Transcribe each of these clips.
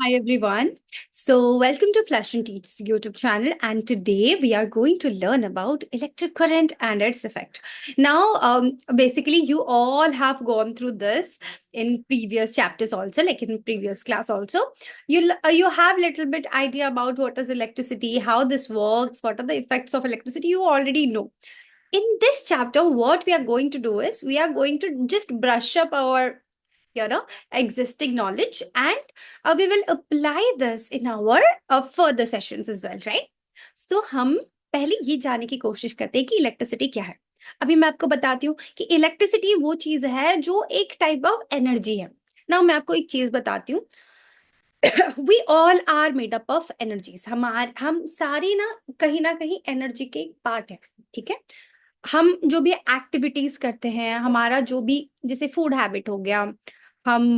Hi everyone. Welcome to Flash and Teach YouTube channel, and today we are going to learn about electric current and its effect. Now, basically, you all have gone through this in previous chapters also, like in previous class also. You have little bit idea about what is electricity, how this works, what are the effects of electricity. You already know. In this chapter, what we are going to do is we are going to just brush up our you know existing knowledge, and we will apply this in our further sessions as well, right? So हम पहले ये जानने की कोशिश करते हैं कि electricity क्या है। अभी मैं आपको बताती हूँ कि इलेक्ट्रिसिटी वो चीज है जो एक टाइप ऑफ एनर्जी है। ना मैं आपको एक चीज बताती हूँ। We all are made up of energies. हम सारी ना कहीं एनर्जी के पार्ट है। ठीक है। हम जो भी एक्टिविटीज करते हैं, हमारा जो भी जैसे फूड हैबिट हो गया, हम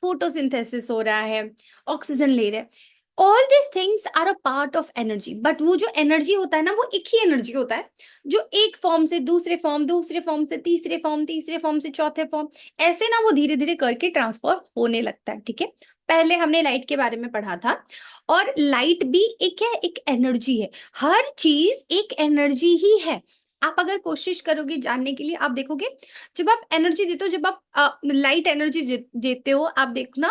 फोटोसिंथेसिस हो रहा है, ऑक्सीजन ले रहे हैं, all this things are a part of energy. But वो जो एनर्जी होता है ना, वो एक ही एनर्जी होता है जो एक फॉर्म से दूसरे फॉर्म, दूसरे फॉर्म से तीसरे फॉर्म, तीसरे फॉर्म से चौथे फॉर्म, ऐसे ना वो धीरे धीरे करके ट्रांसफर होने लगता है। ठीक है। पहले हमने लाइट के बारे में पढ़ा था, और लाइट भी एक है, एक एनर्जी है। हर चीज एक एनर्जी ही है। आप अगर कोशिश करोगे जानने के लिए, आप देखोगे जब आप एनर्जी देते हो, जब आप लाइट एनर्जी देते हो, आप देखना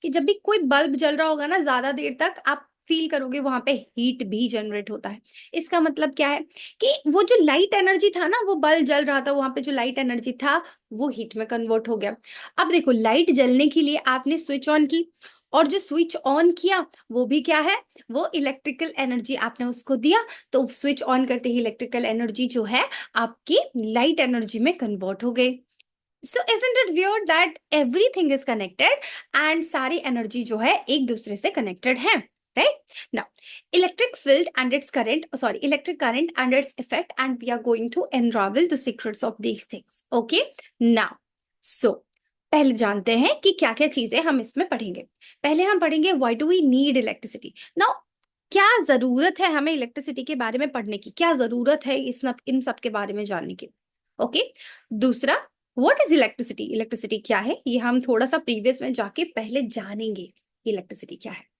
कि जब भी कोई बल्ब जल रहा होगा ना ज्यादा देर तक, आप फील करोगे वहां पे हीट भी जनरेट होता है। इसका मतलब क्या है कि वो जो लाइट एनर्जी था ना, वो बल्ब जल रहा था, वहां पे जो लाइट एनर्जी था वो हीट में कन्वर्ट हो गया। अब देखो, लाइट जलने के लिए आपने स्विच ऑन की, और जो स्विच ऑन किया वो भी क्या है, वो इलेक्ट्रिकल एनर्जी आपने उसको दिया। तो स्विच ऑन करते ही इलेक्ट्रिकल एनर्जी जो है आपकी लाइट एनर्जी में कन्वर्ट हो गई। सो isn't it weird that everything is connected, and सारी एनर्जी जो है एक दूसरे से कनेक्टेड है, right? Now, electric current and its effect, and we are going to unravel the secrets of these things. Okay? Now, so पहले जानते हैं कि क्या क्या चीजें हम इसमें पढ़ेंगे। पहले हम पढ़ेंगे why do we need electricity. Now, क्या जरूरत है हमें इलेक्ट्रिसिटी के बारे में पढ़ने की, क्या जरूरत है इन सब के बारे में जानने की। ओके। दूसरा, व्हाट इज इलेक्ट्रिसिटी, इलेक्ट्रिसिटी क्या है, ये हम थोड़ा सा प्रीवियस में जाके पहले जानेंगे इलेक्ट्रिसिटी क्या है।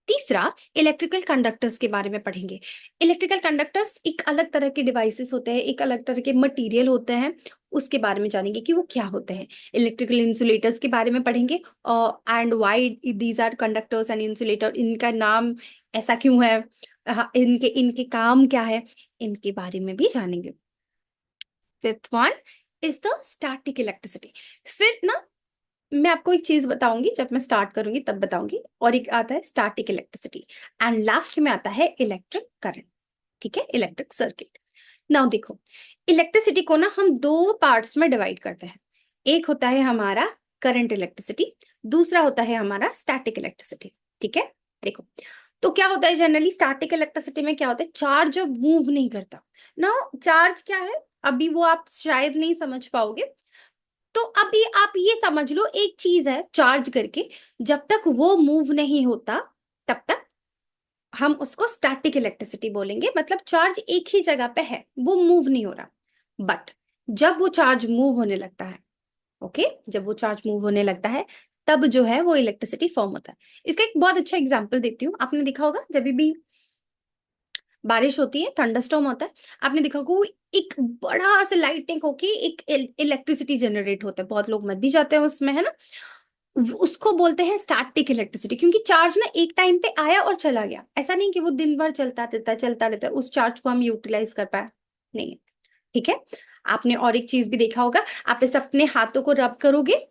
तीसरा, इलेक्ट्रिकल कंडक्टर्स के बारे में पढ़ेंगे। इलेक्ट्रिकल कंडक्टर्स एक अलग तरह के डिवाइसेस होते हैं, एक अलग तरह के मटेरियल होते हैं, उसके बारे में जानेंगे कि वो क्या होते हैं। इलेक्ट्रिकल इंसुलेटर्स के बारे में पढ़ेंगे, and why these are conductors and insulator, इनका नाम ऐसा क्यों है, इनके इनके काम क्या है, इनके बारे में भी जानेंगे। Fifth one is the static electricity. फिर ना मैं आपको एक चीज बताऊंगी, जब मैं स्टार्ट करूंगी तब बताऊंगी। और एक आता है स्टैटिक इलेक्ट्रिसिटी, एंड लास्ट में आता है इलेक्ट्रिक करंट। ठीक है, इलेक्ट्रिक सर्किट। नाउ देखो, इलेक्ट्रिसिटी को ना हम दो पार्ट्स में डिवाइड करते हैं। एक होता है हमारा करंट इलेक्ट्रिसिटी, दूसरा होता है हमारा स्टैटिक इलेक्ट्रिसिटी। ठीक है। देखो, तो क्या होता है जनरली स्टैटिक इलेक्ट्रिसिटी में, क्या होता है, चार्ज जब मूव नहीं करता ना। चार्ज क्या है, अभी वो आप शायद नहीं समझ पाओगे। तो अभी आप ये समझ लो, एक चीज है चार्ज करके, जब तक वो मूव नहीं होता तब तक हम उसको स्टैटिक इलेक्ट्रिसिटी बोलेंगे। मतलब चार्ज एक ही जगह पे है, वो मूव नहीं हो रहा। बट जब वो चार्ज मूव होने लगता है, ओके, जब वो चार्ज मूव होने लगता है, तब जो है वो इलेक्ट्रिसिटी फॉर्म होता है। इसका एक बहुत अच्छा एग्जांपल देती हूँ। आपने देखा होगा जब भी बारिश होती है, थंडरस्टॉर्म होता है, आपने देखा होगा वो एक बड़ा सा लाइटिंग होके एक इलेक्ट्रिसिटी जनरेट होता है, बहुत लोग मर भी जाते हैं उसमें, है ना। उसको बोलते हैं स्टैटिक इलेक्ट्रिसिटी, क्योंकि चार्ज ना एक टाइम पे आया और चला गया। ऐसा नहीं कि वो दिन भर चलता रहता है, उस चार्ज को हम यूटिलाइज कर पाए, नहीं है। ठीक है। आपने और एक चीज भी देखा होगा, आप इसे अपने हाथों को रब करोगे,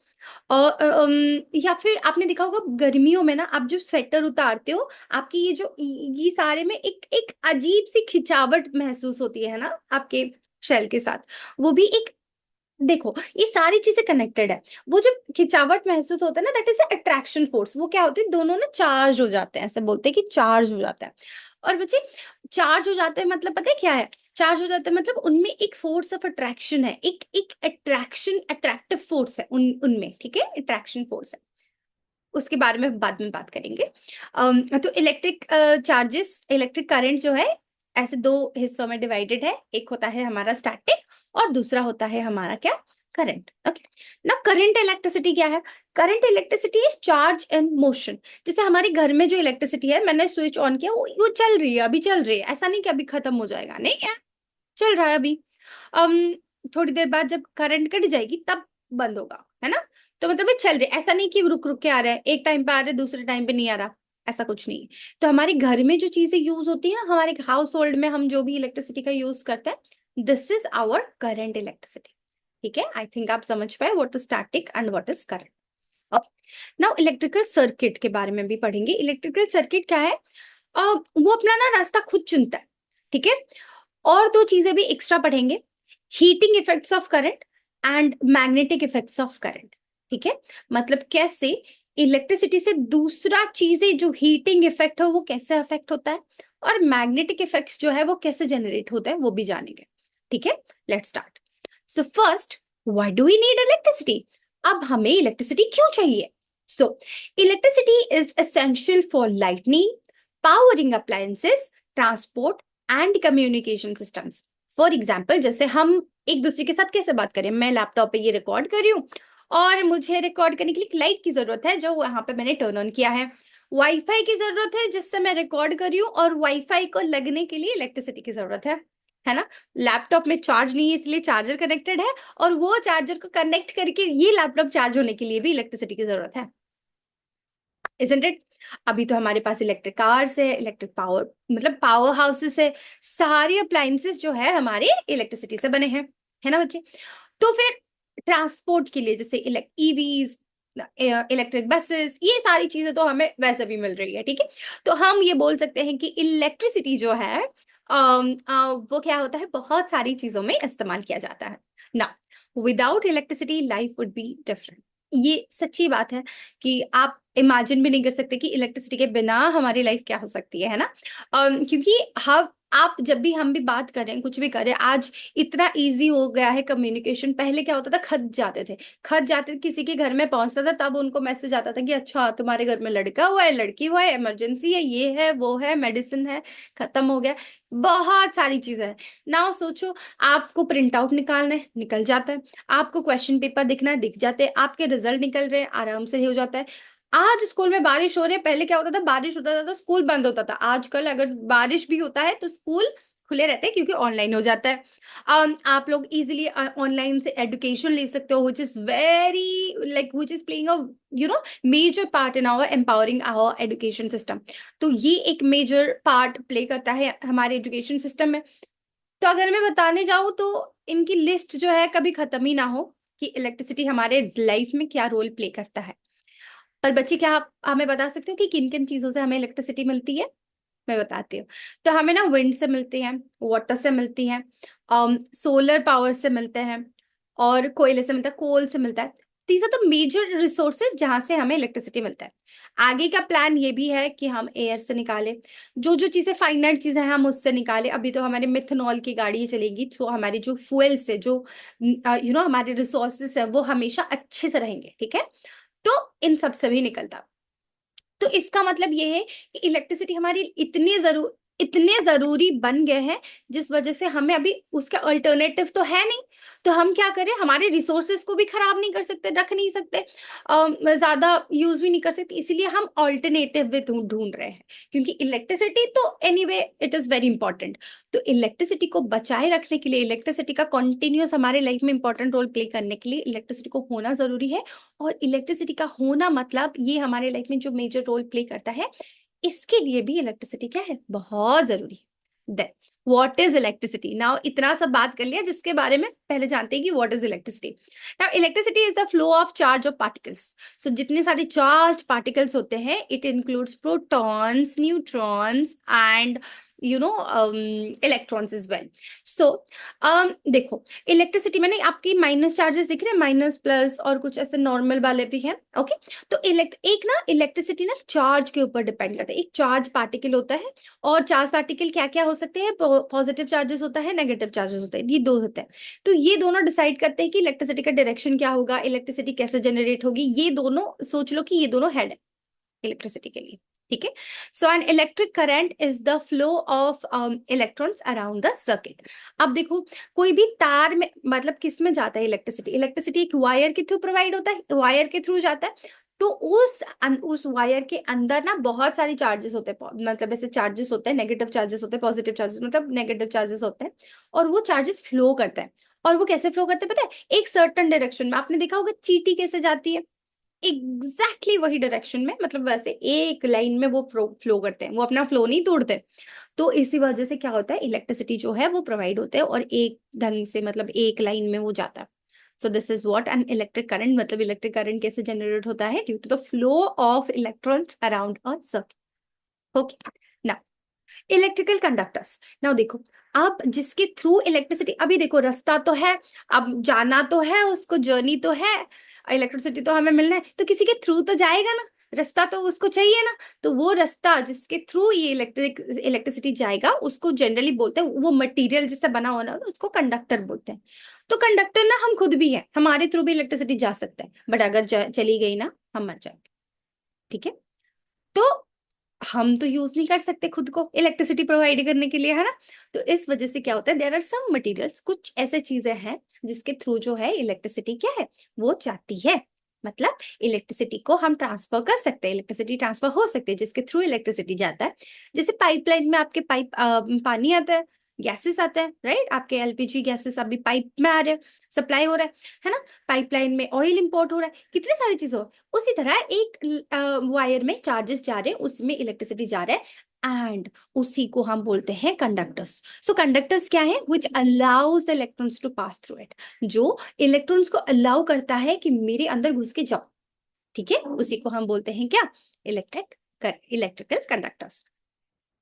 और या फिर आपने देखा होगा गर्मियों में ना, आप जो स्वेटर उतारते हो, आपकी ये सारे में एक एक अजीब सी खिंचावट महसूस होती है ना आपके शेल के साथ। वो भी एक, देखो ये सारी चीजें कनेक्टेड है। वो जो खिंचावट महसूस होता है ना, दैट इज अट्रैक्शन फोर्स। वो क्या होती है, दोनों ना चार्ज हो जाते हैं, ऐसे बोलते हैं कि चार्ज हो जाता है। और बच्चे, चार्ज हो जाते हैं मतलब पता है क्या है, चार्ज हो जाता है मतलब उनमें एक फोर्स ऑफ अट्रैक्शन है, एक एक अट्रैक्शन, अट्रैक्टिव फोर्स है उनमें। ठीक है, अट्रैक्शन फोर्स है। उसके बारे में बाद में बात करेंगे। तो इलेक्ट्रिक चार्जेस, इलेक्ट्रिक करंट जो है, ऐसे दो हिस्सों में डिवाइडेड है। एक होता है हमारा स्टैटिक, और दूसरा होता है हमारा क्या, करंट। ओके, ना करंट इलेक्ट्रिसिटी क्या है? Current electricity is charge and motion. जैसे हमारे घर में जो इलेक्ट्रिसिटी है, मैंने स्विच ऑन किया, वो चल रही है, अभी चल रही है, ऐसा नहीं कि अभी खत्म हो जाएगा, नहीं है, चल रहा है अभी। um, थोड़ी देर बाद जब करंट कट जाएगी तब बंद होगा, है ना? तो मतलब ये चल रही है, ऐसा नहीं कि रुक रुक के आ रहा है, एक टाइम पे आ रहा है दूसरे टाइम पे नहीं आ रहा, ऐसा कुछ नहीं है। तो हमारे घर में जो चीजें यूज होती है ना, हमारे हाउस होल्ड में हम जो भी इलेक्ट्रिसिटी का यूज करते हैं, this is our current electricity. ठीक है, आई थिंक आप समझ पाए what is static and what is current. Now electrical circuit के बारे में भी पढ़ेंगे। इलेक्ट्रिकल सर्किट क्या है? वो अपना ना रास्ता खुद चुनता है, ठीक है। और दो चीजें भी एक्स्ट्रा पढ़ेंगे, heating effects of current and magnetic effects of current. ठीक है, मतलब कैसे इलेक्ट्रिसिटी से दूसरा चीजें जो हीटिंग इफेक्ट हो वो कैसे अफेक्ट होता है, और मैग्नेटिक इफेक्ट्स जो है वो कैसे जनरेट होता है वो भी जानेंगे। ठीक है, let's start. So first, why do we need electricity? अब हमें इलेक्ट्रिसिटी क्यों चाहिए? So electricity is essential for lightning, powering appliances, transport and communication systems. For example, जैसे हम एक दूसरे के साथ कैसे बात करें, मैं लैपटॉप पे ये रिकॉर्ड कर रही हूँ और मुझे रिकॉर्ड करने के लिए एक लाइट की जरूरत है जो वहां पे मैंने टर्न ऑन किया है। वाईफाई की जरूरत है जिससे मैं रिकॉर्ड कर रही हूँ, और वाईफाई को लगने के लिए इलेक्ट्रिसिटी की जरूरत है ना? लैपटॉप में चार्ज नहीं है इसलिए चार्जर कनेक्टेड है, और वो चार्जर को कनेक्ट करके ये लैपटॉप चार्ज होने के लिए भी इलेक्ट्रिसिटी की जरूरत है, isn't it? अभी तो हमारे पास इलेक्ट्रिक कार्स है, इलेक्ट्रिक पावर मतलब पावर हाउसेस है, सारे अप्लायंसेस जो है हमारे इलेक्ट्रिसिटी से बने हैं, है ना बच्चे? तो फिर ट्रांसपोर्ट के लिए जैसे ईवीज, इलेक्ट्रिक बसेस, ये सारी चीजें तो हमें वैसे भी मिल रही है, ठीक है। तो हम ये बोल सकते हैं कि इलेक्ट्रिसिटी जो है वो क्या होता है, बहुत सारी चीजों में इस्तेमाल किया जाता है ना। Without electricity life would be different. ये सच्ची बात है कि आप इमेजिन भी नहीं कर सकते कि इलेक्ट्रिसिटी के बिना हमारी लाइफ क्या हो सकती है ना? क्योंकि हम आप जब भी हम भी बात करें, कुछ भी करें, आज इतना इजी हो गया है कम्युनिकेशन। पहले क्या होता था, खत जाते थे, खत जाते किसी के घर में पहुंचता था, तब उनको मैसेज आता था कि अच्छा तुम्हारे घर में लड़का हुआ है, लड़की हुआ है, इमरजेंसी है, ये है वो है, मेडिसिन है, खत्म हो गया, बहुत सारी चीजें हैं। नाउ सोचो, आपको प्रिंट आउट निकालना है, निकल जाता है, आपको क्वेश्चन पेपर दिखना है, दिख जाते हैं, आपके रिजल्ट निकल रहे हैं, आराम से हो जाता है। आज स्कूल में बारिश हो रही है, पहले क्या होता था, बारिश होता था तो स्कूल बंद होता था, आजकल अगर बारिश भी होता है तो स्कूल खुले रहते हैं क्योंकि ऑनलाइन हो जाता है। आप लोग इजीली ऑनलाइन से एजुकेशन ले सकते हो, which is very like which is playing a major part in our empowering our education system. तो ये एक मेजर पार्ट प्ले करता है हमारे एजुकेशन सिस्टम में। तो अगर मैं बताने जाऊं तो इनकी लिस्ट जो है कभी खत्म ही ना हो कि इलेक्ट्रिसिटी हमारे लाइफ में क्या रोल प्ले करता है। पर बच्चे, क्या आप हमें बता सकते हो कि किन किन चीजों से हमें इलेक्ट्रिसिटी मिलती है? मैं बताती हूँ। तो हमें ना विंड से मिलती है, वाटर से मिलती है, सोलर पावर से मिलते हैं, और कोयले से मिलता है, कोल से मिलता है। These are the major resources जहां से हमें इलेक्ट्रिसिटी मिलता है। आगे का प्लान ये भी है कि हम एयर से निकालें, जो जो चीजें फाइनाइट चीजें हैं हम उससे निकालें। अभी तो हमारे मिथेनॉल की गाड़ी चलेगी, तो हमारी जो फ्यूल्स है, जो हमारे रिसोर्सेज है, वो हमेशा अच्छे से रहेंगे, ठीक है। तो इन सब से भी निकलता। तो इसका मतलब ये है कि इलेक्ट्रिसिटी हमारी इतने जरूरी बन गए हैं, जिस वजह से हमें अभी उसका अल्टरनेटिव तो है नहीं। तो हम क्या करें, हमारे रिसोर्सेज को भी खराब नहीं कर सकते, रख नहीं सकते, ज्यादा यूज भी नहीं कर सकते, इसीलिए हम ऑल्टरनेटिव भी ढूंढ रहे हैं। क्योंकि इलेक्ट्रिसिटी तो anyway it is very important. तो इलेक्ट्रिसिटी को बचाए रखने के लिए, इलेक्ट्रिसिटी का कॉन्टिन्यूस हमारे लाइफ में इंपॉर्टेंट रोल प्ले करने के लिए इलेक्ट्रिसिटी को होना जरूरी है। और इलेक्ट्रिसिटी का होना मतलब ये हमारे लाइफ में जो मेजर रोल प्ले करता है, इसके लिए भी इलेक्ट्रिसिटी क्या है, बहुत जरूरी है। Then what is electricity? Now इतना सब बात कर लिया, जिसके बारे में पहले जानते हैं कि what is electricity. Now electricity is the flow of charge of particles. So जितने सारे चार्ज पार्टिकल्स होते हैं, it includes protons, neutrons and electrons as well. सो देखो, इलेक्ट्रिसिटी में ना आपकी माइनस चार्जेस दिख रहे हैं, माइनस प्लस और कुछ ऐसे नॉर्मल वाले भी हैं, ओके। तो एक ना इलेक्ट्रिसिटी ना चार्ज के ऊपर डिपेंड करता है। एक चार्ज पार्टिकल होता है, और चार्ज पार्टिकल क्या क्या हो सकते हैं, पॉजिटिव चार्जेस होता है, नेगेटिव चार्जेस होते हैं, ये दो होते हैं। तो ये दोनों डिसाइड करते हैं कि इलेक्ट्रिसिटी का डायरेक्शन क्या होगा, इलेक्ट्रिसिटी कैसे जनरेट होगी। ये दोनों सोच लो कि ये दोनों हेड है इलेक्ट्रिसिटी के लिए, ठीक है। So an electric current is the flow of electrons around the circuit. अब देखो, कोई भी तार में, मतलब किस में जाता है इलेक्ट्रिसिटी, इलेक्ट्रिसिटी एक वायर के थ्रू प्रोवाइड होता है, वायर के थ्रू जाता है। तो उस वायर के अंदर ना बहुत सारे चार्जेस होते हैं, मतलब ऐसे चार्जेस होते हैं, नेगेटिव चार्जेस होते हैं, पॉजिटिव चार्जेस, मतलब नेगेटिव चार्जेस होते हैं, और वो चार्जेस फ्लो करते हैं। और वो कैसे फ्लो करते हैं पता है? एक सर्टन डायरेक्शन में। आपने देखा होगा चींटी कैसे जाती है, वही डायरेक्शन में, मतलब वैसे एक लाइन में वो फ्लो करते हैं, वो अपना फ्लो नहीं तोड़ते। तो इसी वजह से क्या होता है, इलेक्ट्रिसिटी जो है वो प्रोवाइड होता है और एक ढंग से, मतलब एक लाइन में वो जाता है। So this is what an electric current, मतलब इलेक्ट्रिक करंट कैसे जनरेट होता है? Due to the flow of electrons around a circuit. Okay. Now electrical conductors. Now देखो, अब जिसके थ्रू इलेक्ट्रिसिटी, अभी देखो रास्ता तो है, अब जाना तो है, उसको जर्नी तो है, इलेक्ट्रिसिटी तो हमें मिलना है, तो किसी के थ्रू तो जाएगा ना, रास्ता तो उसको चाहिए ना। तो वो रास्ता जिसके थ्रू ये इलेक्ट्रिसिटी जाएगा, उसको जनरली बोलते हैं, वो मटेरियल जिससे बना होना, उसको कंडक्टर बोलते हैं। तो कंडक्टर ना हम खुद भी हैं, हमारे थ्रू भी इलेक्ट्रिसिटी जा सकता है, बट अगर चली गई ना, हम मर जाएंगे। ठीक है। तो हम तो यूज नहीं कर सकते खुद को इलेक्ट्रिसिटी प्रोवाइड करने के लिए, है ना। तो इस वजह से क्या होता है, देयर आर सम मटेरियल्स, कुछ ऐसे चीजें हैं जिसके थ्रू जो है इलेक्ट्रिसिटी क्या है, वो जाती है। मतलब इलेक्ट्रिसिटी को हम ट्रांसफर कर सकते हैं, इलेक्ट्रिसिटी ट्रांसफर हो सकती है जिसके थ्रू इलेक्ट्रिसिटी जाता है। जैसे पाइपलाइन में आपके पानी आता है, गैसेस आते हैं, राइट। आपके एलपीजी गैसेस अभी पाइप में आ रहे हैं, सप्लाई हो रहा है ना। पाइपलाइन में ऑयल इंपोर्ट हो रहा है, कितनी सारी चीजें हो। उसी तरह एक वायर में चार्जेस जा रहे हैं, उसमें इलेक्ट्रिसिटी जा रहा है, एंड उसी को हम बोलते हैं कंडक्टर्स। सो कंडक्टर्स क्या है? Which allows the electrons to pass through it, जो इलेक्ट्रॉन्स को अलाउ करता है कि मेरे अंदर घुस के जाओ। ठीक है, उसी को हम बोलते हैं क्या? Electrical conductors.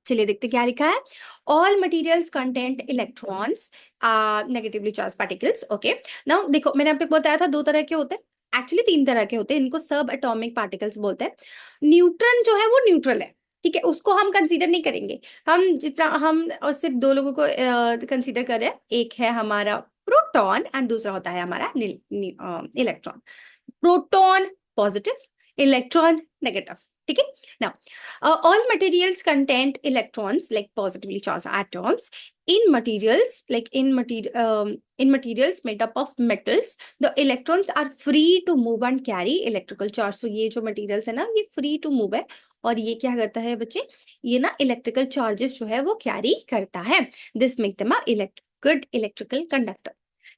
चलिए देखते क्या लिखा है। All materials content electrons negatively charge particles. Okay. Now देखो, मैंने आपको बताया था दो तरह के होते हैं, एक्चुअली तीन तरह के होते हैं, इनको सब एटॉमिक पार्टिकल्स बोलते हैं। न्यूट्रॉन जो है वो न्यूट्रल है, ठीक है, उसको हम कंसीडर नहीं करेंगे। हम जितना हम सिर्फ दो लोगों को कंसीडर कर रहे हैं, एक है हमारा प्रोटॉन एंड दूसरा होता है हमारा electron. Proton positive, electron negative. ठीक है। Now all materials contain electrons like positively charged atoms. In materials made up of metals, the electrons are free to move and carry electrical charge. So ये जो materials है ना, ये free to move है, और ये क्या करता है बच्चे, ये ना इलेक्ट्रिकल चार्जेस जो है वो कैरी करता है। This make them a good electrical conductor.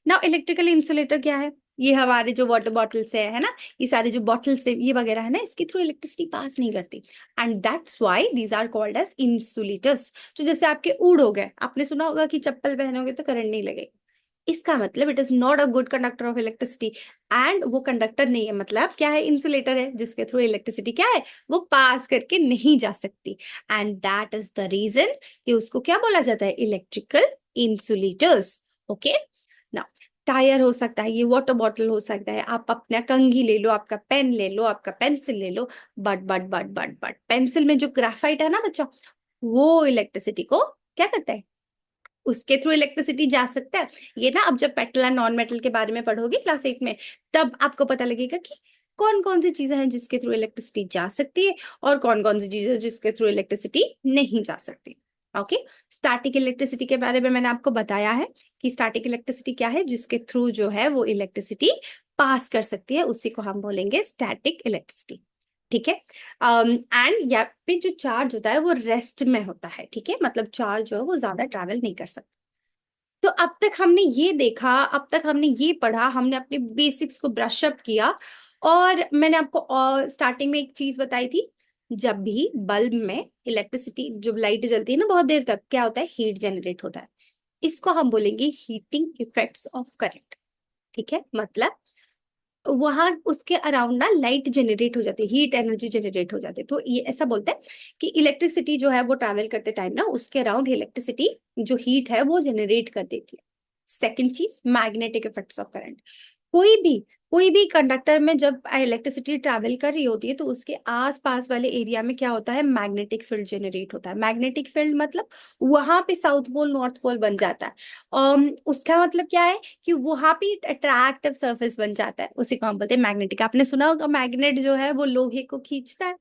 Now electrical insulator क्या है? ये हमारे जो वाटर बॉटल्स है ना, ये सारे जो बॉटल्स है ये वगैरह है ना, इसके थ्रू इलेक्ट्रिसिटी पास नहीं करती, and that's why these are called as insulators. तो जैसे आपके ऊड हो गए, आपने सुना होगा कि चप्पल पहनोगे तो करंट नहीं लगेगा, इसका मतलब it is not a good conductor of electricity, and वो कंडक्टर नहीं है, मतलब क्या है, इंसुलेटर है, जिसके थ्रू इलेक्ट्रिसिटी क्या है, वो पास करके नहीं जा सकती। And that is the reason कि उसको क्या बोला जाता है, electrical insulators. Okay. Now tyre हो सकता है, ये वाटर बॉटल हो सकता है, आप अपना कंघी ले लो, आपका पेन ले लो, आपका पेंसिल ले लो, बट पेंसिल में जो ग्राफाइट है ना बच्चा, वो इलेक्ट्रिसिटी को क्या करता है, उसके थ्रू इलेक्ट्रिसिटी जा सकता है। ये ना अब जब मेटल एंड नॉन मेटल के बारे में पढ़ोगे क्लास 8 में, तब आपको पता लगेगा कि कौन कौन सी चीजें हैं जिसके थ्रू इलेक्ट्रिसिटी जा सकती है और कौन कौन सी चीजें जिसके थ्रू इलेक्ट्रिसिटी नहीं जा सकती। ओके। स्टैटिक इलेक्ट्रिसिटी के बारे में मैंने आपको बताया है कि स्टैटिक इलेक्ट्रिसिटी क्या है, जिसके थ्रू जो है वो इलेक्ट्रिसिटी पास कर सकती है, उसी को हम बोलेंगे स्टैटिक इलेक्ट्रिसिटी। ठीक है। एंड यहाँ पे जो चार्ज होता है वो रेस्ट में होता है, ठीक है, मतलब चार्ज जो है वो ज्यादा ट्रैवल नहीं कर सकता। तो अब तक हमने ये देखा, अब तक हमने ये पढ़ा, हमने अपने बेसिक्स को ब्रश अप किया, और मैंने आपको स्टार्टिंग में एक चीज बताई थी, जब भी बल्ब में इलेक्ट्रिसिटी, जब लाइट जलती है ना बहुत देर तक, क्या होता है, हीट जनरेट होता है, इसको हम बोलेंगे हीटिंग इफेक्ट्स ऑफ करंट। ठीक है, मतलब वहां उसके अराउंड ना लाइट जनरेट हो जाती है, हीट एनर्जी जनरेट हो जाती है, तो ये ऐसा बोलते हैं कि इलेक्ट्रिसिटी जो है वो ट्रैवल करते टाइम ना उसके अराउंड इलेक्ट्रिसिटी जो हीट है वो जनरेट कर देती है। सेकेंड चीज, मैग्नेटिक इफेक्ट्स ऑफ करंट। कोई भी कोई भी कंडक्टर में जब इलेक्ट्रिसिटी ट्रैवल कर रही होती है तो उसके आस पास वाले एरिया में क्या होता है, मैग्नेटिक फील्ड जनरेट होता है। मैग्नेटिक फील्ड मतलब वहां पे साउथ पोल नॉर्थ पोल बन जाता है। उसका मतलब क्या है कि वहां पे अट्रैक्टिव सरफेस बन जाता है, उसी को हम बोलते हैं मैग्नेटिक। आपने सुना होगा मैग्नेट जो है वो लोहे को खींचता है,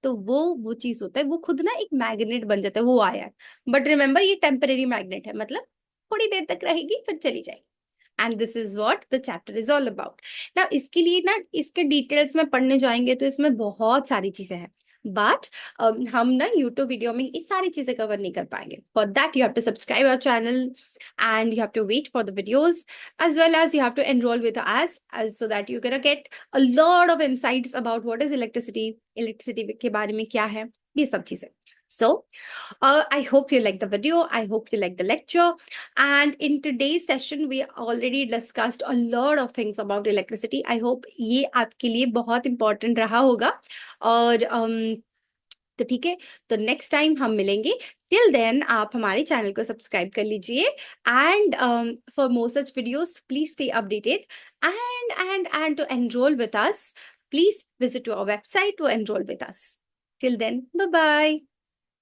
तो वो चीज होता है, वो खुद ना एक मैग्नेट बन जाता है वो आयन। बट रिमेंबर ये टेम्परेरी मैग्नेट है, मतलब थोड़ी देर तक रहेगी फिर चली जाएगी। And this is what the chapter is all about. ना इसके लिए ना इसके डिटेल्स में पढ़ने जाएंगे तो इसमें बहुत सारी चीजें हैं, बट हम ना यूट्यूब वीडियो में ये सारी चीजें कवर नहीं कर पाएंगे। For that you have to subscribe our channel and you have to wait for the videos, as well as you have to enroll with us so that you're gonna get a lot of insights about what is electricity के बारे में क्या है, ये सब चीजें। So I hope you like the video. I hope you like the lecture. And in today's session, we already discussed a lot of things about electricity. I hope ये आपके लिए बहुत important रहा होगा। और तो ठीक है, तो नेक्स्ट टाइम हम मिलेंगे। टिल देन आप हमारे चैनल को सब्सक्राइब कर लीजिए and for more such videos please stay updated and to enrol with us, please visit to our website to enrol with us. Till then, bye bye.